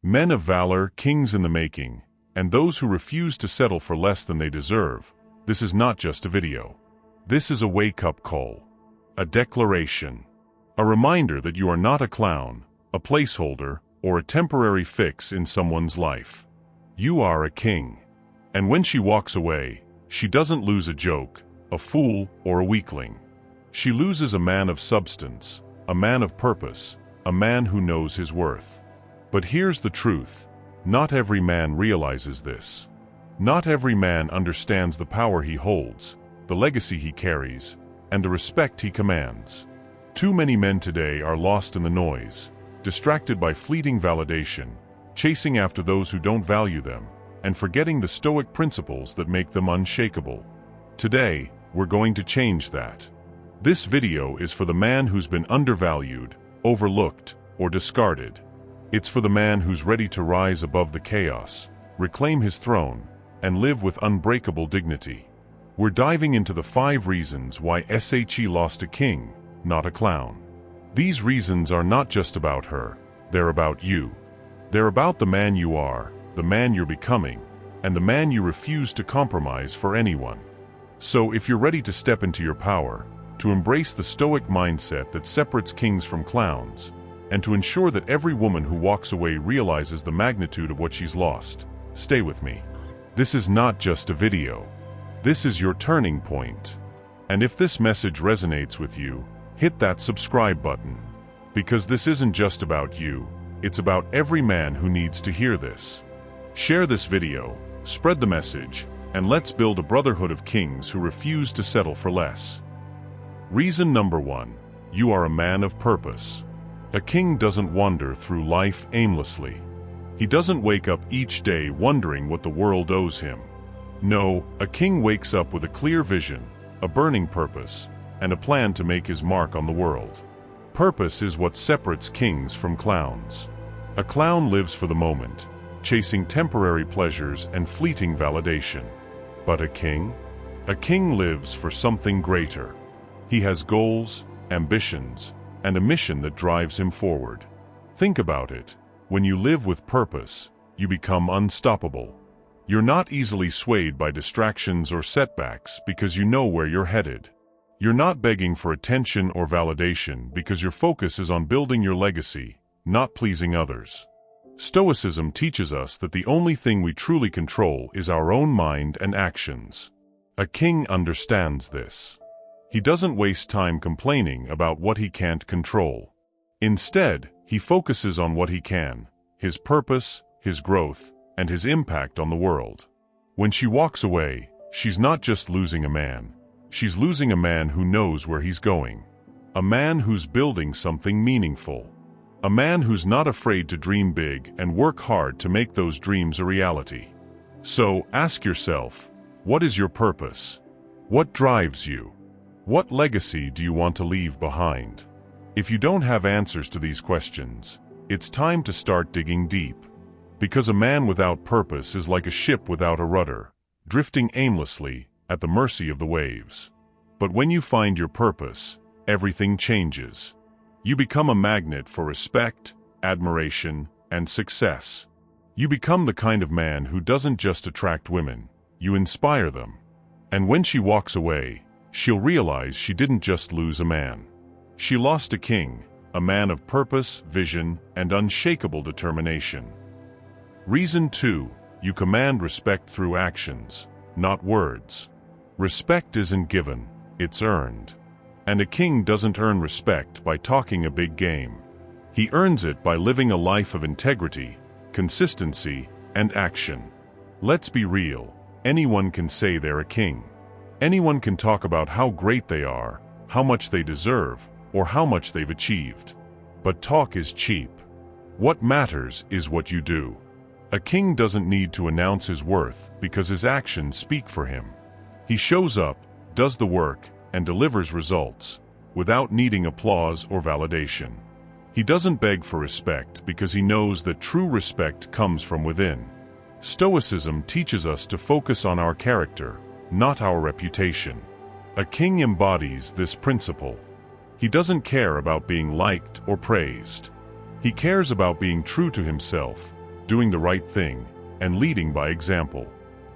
Men of valor, kings in the making, and those who refuse to settle for less than they deserve. This is not just a video. This is a wake-up call. A declaration. A reminder that you are not a clown, a placeholder, or a temporary fix in someone's life. You are a king. And when she walks away, she doesn't lose a joke, a fool, or a weakling. She loses a man of substance, a man of purpose, a man who knows his worth. But here's the truth. Not every man realizes this. Not every man understands the power he holds, the legacy he carries, and the respect he commands. Too many men today are lost in the noise, distracted by fleeting validation, chasing after those who don't value them, and forgetting the Stoic principles that make them unshakable. Today, we're going to change that. This video is for the man who's been undervalued, overlooked, or discarded. It's for the man who's ready to rise above the chaos, reclaim his throne, and live with unbreakable dignity. We're diving into the 5 reasons why SHE lost a king, not a clown. These reasons are not just about her, they're about you. They're about the man you are, the man you're becoming, and the man you refuse to compromise for anyone. So if you're ready to step into your power, to embrace the Stoic mindset that separates kings from clowns, and to ensure that every woman who walks away realizes the magnitude of what she's lost, stay with me. This is not just a video. This is your turning point. And if this message resonates with you, hit that subscribe button. Because this isn't just about you, it's about every man who needs to hear this. Share this video, spread the message, and let's build a brotherhood of kings who refuse to settle for less. Reason number 1. You are a man of purpose. A king doesn't wander through life aimlessly. He doesn't wake up each day wondering what the world owes him. No, a king wakes up with a clear vision, a burning purpose, and a plan to make his mark on the world. Purpose is what separates kings from clowns. A clown lives for the moment, chasing temporary pleasures and fleeting validation. But a king? A king lives for something greater. He has goals, ambitions, and a mission that drives him forward. Think about it. When you live with purpose, you become unstoppable. You're not easily swayed by distractions or setbacks because you know where you're headed. You're not begging for attention or validation because your focus is on building your legacy, not pleasing others. Stoicism teaches us that the only thing we truly control is our own mind and actions. A king understands this. He doesn't waste time complaining about what he can't control. Instead, he focuses on what he can, his purpose, his growth, and his impact on the world. When she walks away, she's not just losing a man. She's losing a man who knows where he's going. A man who's building something meaningful. A man who's not afraid to dream big and work hard to make those dreams a reality. So, ask yourself, what is your purpose? What drives you? What legacy do you want to leave behind? If you don't have answers to these questions, it's time to start digging deep. Because a man without purpose is like a ship without a rudder, drifting aimlessly at the mercy of the waves. But when you find your purpose, everything changes. You become a magnet for respect, admiration, and success. You become the kind of man who doesn't just attract women, you inspire them. And when she walks away, she'll realize she didn't just lose a man. She lost a king, a man of purpose, vision, and unshakable determination. Reason 2. You command respect through actions, not words. Respect isn't given, it's earned. And a king doesn't earn respect by talking a big game. He earns it by living a life of integrity, consistency, and action. Let's be real, anyone can say they're a king. Anyone can talk about how great they are, how much they deserve, or how much they've achieved. But talk is cheap. What matters is what you do. A king doesn't need to announce his worth because his actions speak for him. He shows up, does the work, and delivers results, without needing applause or validation. He doesn't beg for respect because he knows that true respect comes from within. Stoicism teaches us to focus on our character, not our reputation. A king embodies this principle. He doesn't care about being liked or praised. He cares about being true to himself, doing the right thing, and leading by example.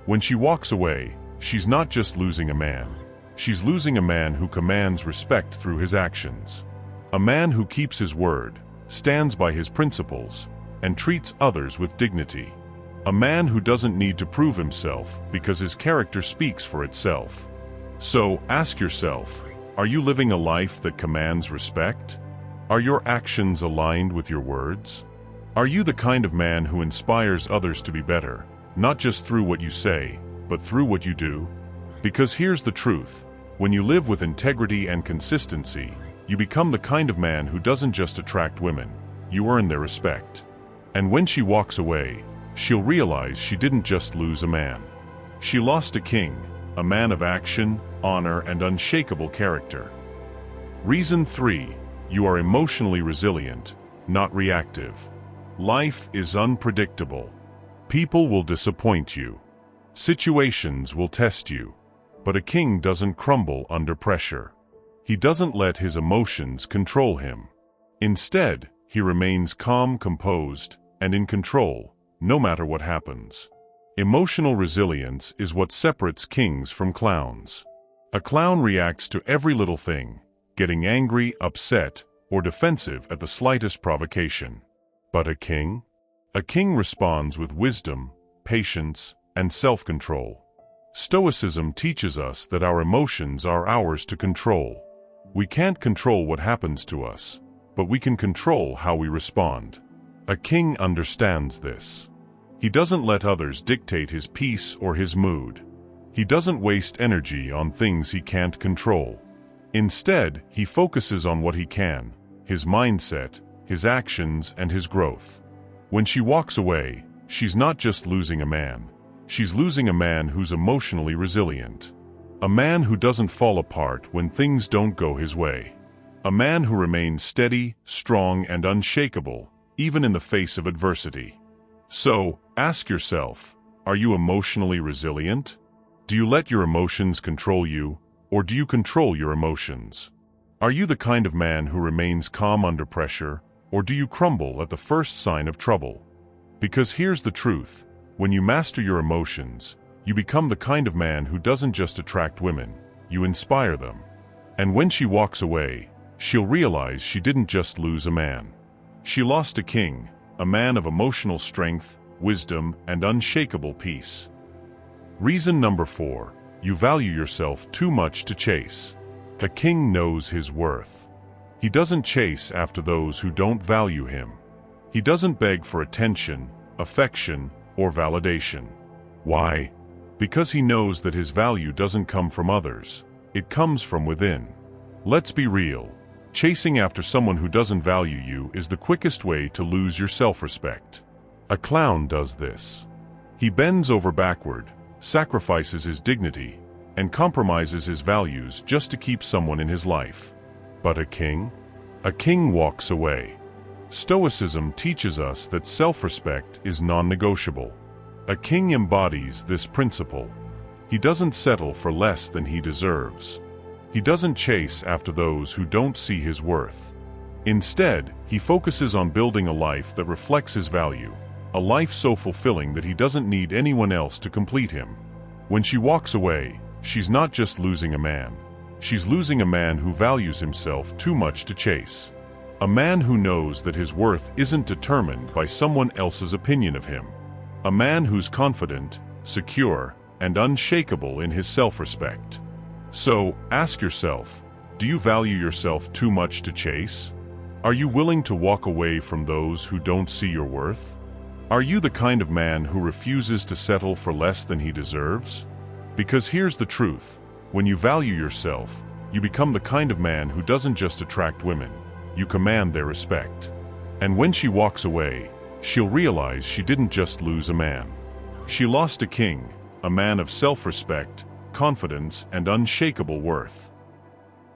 When she walks away, she's not just losing a man. She's losing a man who commands respect through his actions. A man who keeps his word, stands by his principles, and treats others with dignity. A man who doesn't need to prove himself because his character speaks for itself. So, ask yourself, are you living a life that commands respect? Are your actions aligned with your words? Are you the kind of man who inspires others to be better, not just through what you say, but through what you do? Because here's the truth, when you live with integrity and consistency, you become the kind of man who doesn't just attract women, you earn their respect. And when she walks away, she'll realize she didn't just lose a man. She lost a king, a man of action, honor, and unshakable character. Reason 3. You are emotionally resilient, not reactive. Life is unpredictable. People will disappoint you. Situations will test you. But a king doesn't crumble under pressure. He doesn't let his emotions control him. Instead, he remains calm, composed, and in control, no matter what happens. Emotional resilience is what separates kings from clowns. A clown reacts to every little thing, getting angry, upset, or defensive at the slightest provocation. But a king? A king responds with wisdom, patience, and self-control. Stoicism teaches us that our emotions are ours to control. We can't control what happens to us, but we can control how we respond. A king understands this. He doesn't let others dictate his peace or his mood. He doesn't waste energy on things he can't control. Instead, he focuses on what he can, his mindset, his actions, and his growth. When she walks away, she's not just losing a man. She's losing a man who's emotionally resilient. A man who doesn't fall apart when things don't go his way. A man who remains steady, strong, and unshakable, even in the face of adversity. So, ask yourself, are you emotionally resilient? Do you let your emotions control you, or do you control your emotions? Are you the kind of man who remains calm under pressure, or do you crumble at the first sign of trouble? Because here's the truth, when you master your emotions, you become the kind of man who doesn't just attract women, you inspire them. And when she walks away, she'll realize she didn't just lose a man. She lost a king, a man of emotional strength, wisdom, and unshakable peace. Reason number 4, you value yourself too much to chase. A king knows his worth. He doesn't chase after those who don't value him. He doesn't beg for attention, affection, or validation. Why? Because he knows that his value doesn't come from others. It comes from within. Let's be real. Chasing after someone who doesn't value you is the quickest way to lose your self-respect. A clown does this. He bends over backward, sacrifices his dignity, and compromises his values just to keep someone in his life. But a king? A king walks away. Stoicism teaches us that self-respect is non-negotiable. A king embodies this principle. He doesn't settle for less than he deserves. He doesn't chase after those who don't see his worth. Instead, he focuses on building a life that reflects his value, a life so fulfilling that he doesn't need anyone else to complete him. When she walks away, she's not just losing a man. She's losing a man who values himself too much to chase. A man who knows that his worth isn't determined by someone else's opinion of him. A man who's confident, secure, and unshakable in his self-respect. So, ask yourself, do you value yourself too much to chase? Are you willing to walk away from those who don't see your worth? Are you the kind of man who refuses to settle for less than he deserves? Because here's the truth, when you value yourself, you become the kind of man who doesn't just attract women, you command their respect. And when she walks away, she'll realize she didn't just lose a man. She lost a king, a man of self-respect, confidence, and unshakable worth.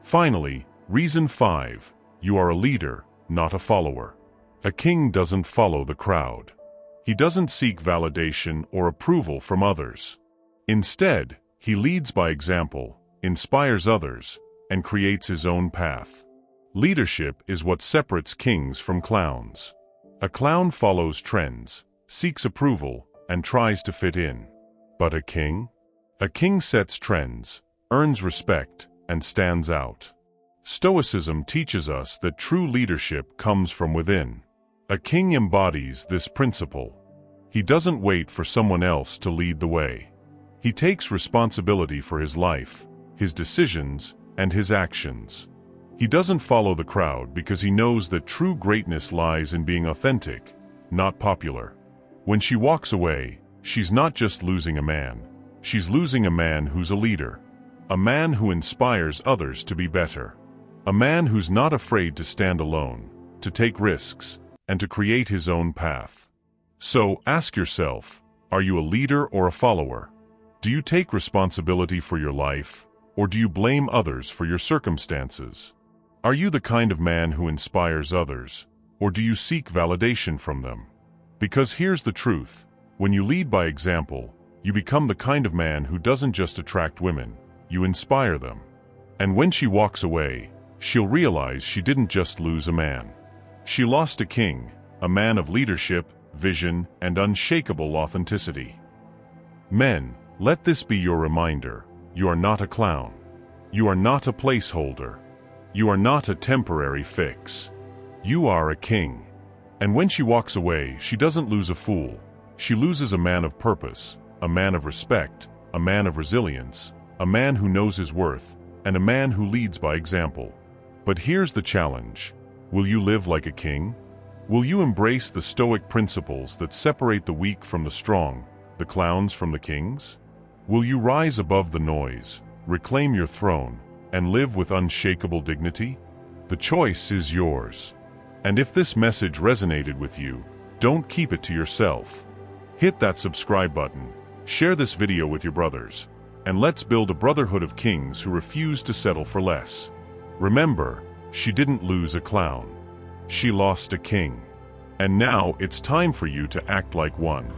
Finally, reason 5, you are a leader, not a follower. A king doesn't follow the crowd. He doesn't seek validation or approval from others. Instead, he leads by example, inspires others, and creates his own path. Leadership is what separates kings from clowns. A clown follows trends, seeks approval, and tries to fit in. But a king? A king sets trends, earns respect, and stands out. Stoicism teaches us that true leadership comes from within. A king embodies this principle. He doesn't wait for someone else to lead the way. He takes responsibility for his life, his decisions, and his actions. He doesn't follow the crowd because he knows that true greatness lies in being authentic, not popular. When she walks away, she's not just losing a man. She's losing a man who's a leader. A man who inspires others to be better. A man who's not afraid to stand alone, to take risks, and to create his own path. So, ask yourself, are you a leader or a follower? Do you take responsibility for your life, or do you blame others for your circumstances? Are you the kind of man who inspires others, or do you seek validation from them? Because here's the truth, when you lead by example, you become the kind of man who doesn't just attract women, you inspire them. And when she walks away, she'll realize she didn't just lose a man. She lost a king, a man of leadership, vision, and unshakable authenticity. Men, let this be your reminder, you are not a clown. You are not a placeholder. You are not a temporary fix. You are a king. And when she walks away, she doesn't lose a fool. She loses a man of purpose, a man of respect, a man of resilience, a man who knows his worth, and a man who leads by example. But here's the challenge. Will you live like a king? Will you embrace the Stoic principles that separate the weak from the strong, the clowns from the kings? Will you rise above the noise, reclaim your throne, and live with unshakable dignity? The choice is yours. And if this message resonated with you, don't keep it to yourself. Hit that subscribe button, share this video with your brothers, and let's build a brotherhood of kings who refuse to settle for less. Remember, she didn't lose a clown. She lost a king. And now it's time for you to act like one.